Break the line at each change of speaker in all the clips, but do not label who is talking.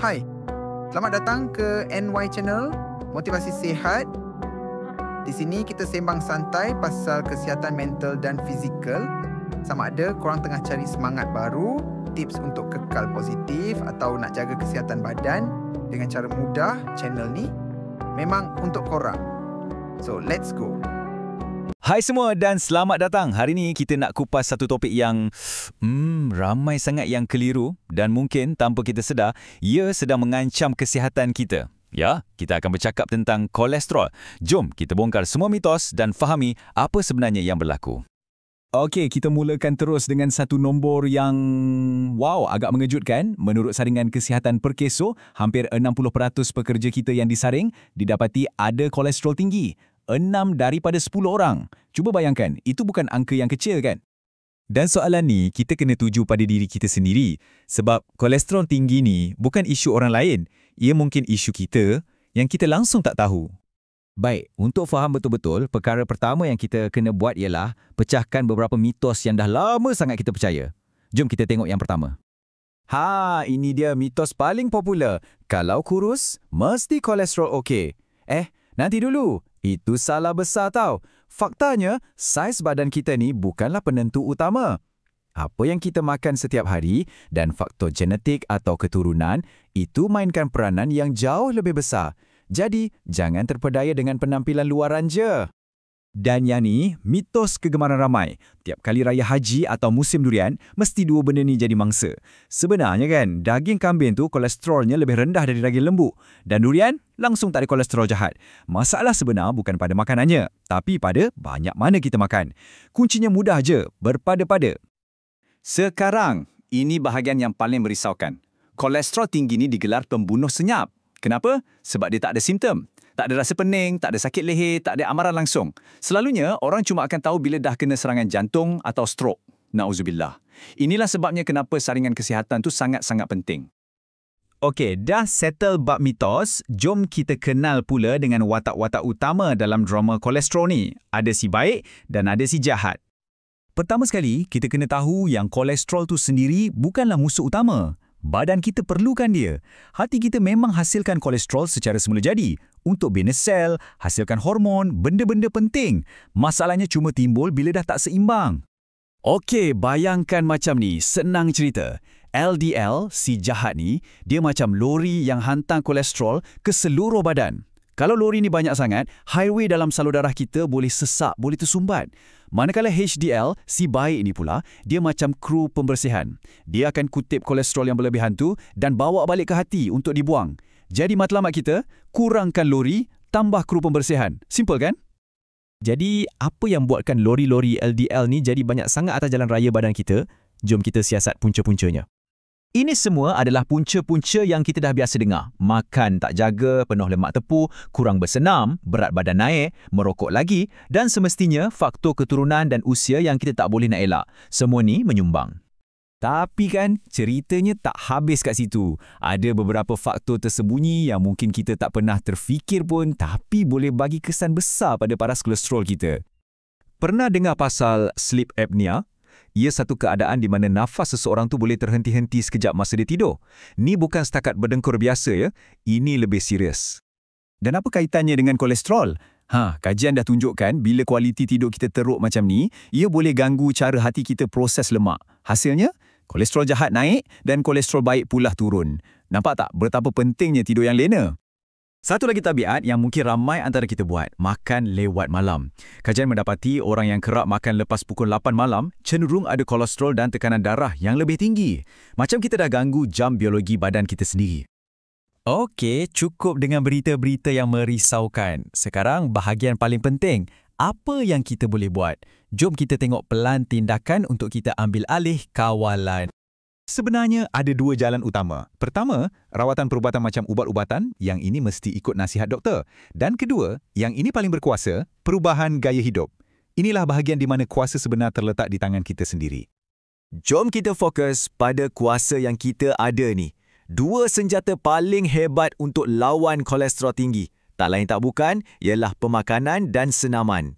Hai, selamat datang ke NY Channel, Motivasi Sihat. Di sini kita sembang santai pasal kesihatan mental dan fizikal. Sama ada korang tengah cari semangat baru, tips untuk kekal positif atau nak jaga kesihatan badan dengan cara mudah, channel ni memang untuk korang. So, let's go.
Hai semua dan selamat datang. Hari ni kita nak kupas satu topik yang ramai sangat yang keliru dan mungkin tanpa kita sedar, ia sedang mengancam kesihatan kita. Ya, kita akan bercakap tentang kolesterol. Jom kita bongkar semua mitos dan fahami apa sebenarnya yang berlaku. Okey, kita mulakan terus dengan satu nombor yang agak mengejutkan. Menurut saringan kesihatan Perkeso, hampir 60% pekerja kita yang disaring didapati ada kolesterol tinggi. 6 daripada 10 orang. Cuba bayangkan, itu bukan angka yang kecil kan? Dan soalan ni, kita kena tuju pada diri kita sendiri. Sebab kolesterol tinggi ni bukan isu orang lain. Ia mungkin isu kita yang kita langsung tak tahu. Baik, untuk faham betul-betul, perkara pertama yang kita kena buat ialah pecahkan beberapa mitos yang dah lama sangat kita percaya. Jom kita tengok yang pertama. Ini dia mitos paling popular. Kalau kurus, mesti kolesterol okey. Nanti dulu. Itu salah besar tau. Faktanya, saiz badan kita ni bukanlah penentu utama. Apa yang kita makan setiap hari dan faktor genetik atau keturunan itu mainkan peranan yang jauh lebih besar. Jadi, jangan terpedaya dengan penampilan luaran je. Dan yang ni, mitos kegemaran ramai. Tiap kali raya haji atau musim durian, mesti dua benda ni jadi mangsa. Sebenarnya kan, daging kambing tu kolesterolnya lebih rendah dari daging lembu. Dan durian, langsung tak ada kolesterol jahat. Masalah sebenar bukan pada makanannya, tapi pada banyak mana kita makan. Kuncinya mudah je, berpada-pada. Sekarang, ini bahagian yang paling merisaukan. Kolesterol tinggi ni digelar pembunuh senyap. Kenapa? Sebab dia tak ada simptom. Tak ada rasa pening, tak ada sakit leher, tak ada amaran langsung. Selalunya, orang cuma akan tahu bila dah kena serangan jantung atau stroke. Na'udzubillah. Inilah sebabnya kenapa saringan kesihatan tu sangat-sangat penting. Okey, dah settle bab mitos, jom kita kenal pula dengan watak-watak utama dalam drama kolesterol ni. Ada si baik dan ada si jahat. Pertama sekali, kita kena tahu yang kolesterol tu sendiri bukanlah musuh utama. Badan kita perlukan dia. Hati kita memang hasilkan kolesterol secara semula jadi. Untuk bina sel, hasilkan hormon, benda-benda penting. Masalahnya cuma timbul bila dah tak seimbang. Okey, bayangkan macam ni. Senang cerita. LDL, si jahat ni, dia macam lori yang hantar kolesterol ke seluruh badan. Kalau lori ni banyak sangat, highway dalam salur darah kita boleh sesak, boleh tersumbat. Manakala HDL, si baik ni pula, dia macam kru pembersihan. Dia akan kutip kolesterol yang berlebihan tu dan bawa balik ke hati untuk dibuang. Jadi matlamat kita, kurangkan lori, tambah kru pembersihan. Simple kan? Jadi, apa yang buatkan lori-lori LDL ni jadi banyak sangat atas jalan raya badan kita? Jom kita siasat punca-puncanya. Ini semua adalah punca-punca yang kita dah biasa dengar. Makan tak jaga, penuh lemak tepu, kurang bersenam, berat badan naik, merokok lagi dan semestinya faktor keturunan dan usia yang kita tak boleh nak elak. Semua ni menyumbang. Tapi kan, ceritanya tak habis kat situ. Ada beberapa faktor tersembunyi yang mungkin kita tak pernah terfikir pun tapi boleh bagi kesan besar pada paras kolesterol kita. Pernah dengar pasal sleep apnea? Ia satu keadaan di mana nafas seseorang tu boleh terhenti-henti sekejap masa dia tidur. Ni bukan setakat berdengkur biasa ya, ini lebih serius. Dan apa kaitannya dengan kolesterol? Kajian dah tunjukkan bila kualiti tidur kita teruk macam ni, ia boleh ganggu cara hati kita proses lemak. Hasilnya, kolesterol jahat naik dan kolesterol baik pula turun. Nampak tak betapa pentingnya tidur yang lena? Satu lagi tabiat yang mungkin ramai antara kita buat, makan lewat malam. Kajian mendapati orang yang kerap makan lepas pukul 8 malam cenderung ada kolesterol dan tekanan darah yang lebih tinggi. Macam kita dah ganggu jam biologi badan kita sendiri. Okey, cukup dengan berita-berita yang merisaukan. Sekarang bahagian paling penting, apa yang kita boleh buat? Jom kita tengok pelan tindakan untuk kita ambil alih kawalan. Sebenarnya ada dua jalan utama. Pertama, rawatan perubatan macam ubat-ubatan yang ini mesti ikut nasihat doktor. Dan kedua, yang ini paling berkuasa, perubahan gaya hidup. Inilah bahagian di mana kuasa sebenar terletak di tangan kita sendiri. Jom kita fokus pada kuasa yang kita ada ni. Dua senjata paling hebat untuk lawan kolesterol tinggi. Tak lain tak bukan, ialah pemakanan dan senaman.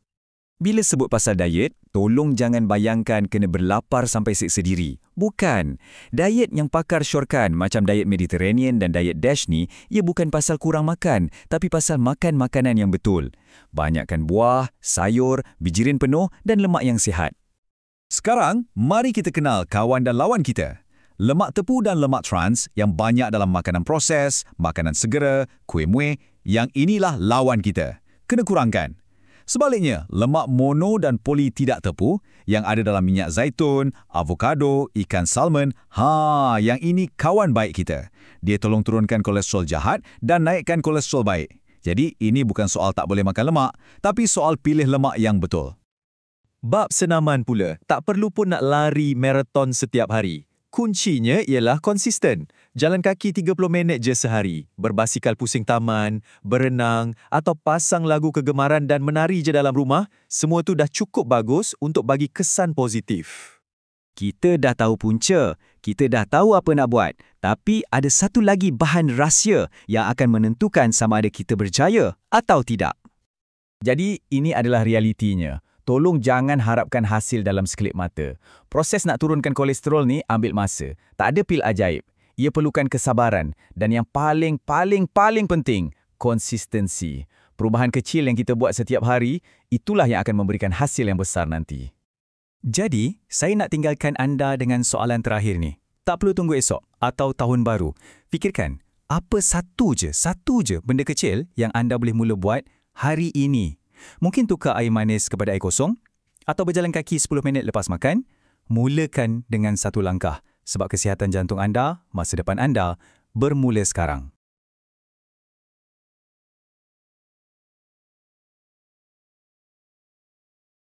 Bila sebut pasal diet,
Tolong jangan bayangkan kena berlapar sampai seksa diri. Bukan. Diet yang pakar syorkan macam diet Mediterranean dan diet DASH ni, ia bukan pasal kurang makan, tapi pasal makan makanan yang betul. Banyakkan buah, sayur, bijirin penuh dan lemak yang sihat.
Sekarang, mari kita kenal kawan dan lawan kita. Lemak tepu dan lemak trans yang banyak dalam makanan proses, makanan segera, kuih muih, yang inilah lawan kita. Kena kurangkan. Sebaliknya, lemak mono dan poli tidak tepu yang ada dalam minyak zaitun, avokado, ikan salmon, yang ini kawan baik kita. Dia tolong turunkan kolesterol jahat dan naikkan kolesterol baik. Jadi, ini bukan soal tak boleh makan lemak, tapi soal pilih lemak yang betul.
Bab senaman pula, tak perlu pun nak lari maraton setiap hari. Kuncinya ialah konsisten. Jalan kaki 30 minit je sehari, berbasikal pusing taman, berenang atau pasang lagu kegemaran dan menari je dalam rumah, semua tu dah cukup bagus untuk bagi kesan positif.
Kita dah tahu punca, kita dah tahu apa nak buat, tapi ada satu lagi bahan rahsia yang akan menentukan sama ada kita berjaya atau tidak. Jadi, ini adalah realitinya. Tolong jangan harapkan hasil dalam sekelip mata. Proses nak turunkan kolesterol ni ambil masa. Tak ada pil ajaib. Ia perlukan kesabaran. Dan yang paling penting, konsistensi. Perubahan kecil yang kita buat setiap hari, itulah yang akan memberikan hasil yang besar nanti. Jadi, saya nak tinggalkan anda dengan soalan terakhir ni. Tak perlu tunggu esok atau tahun baru. Fikirkan, apa satu je benda kecil yang anda boleh mula buat hari ini. Mungkin tukar air manis kepada air kosong atau berjalan kaki 10 minit lepas makan. Mulakan dengan satu langkah sebab kesihatan jantung anda, masa depan anda bermula sekarang.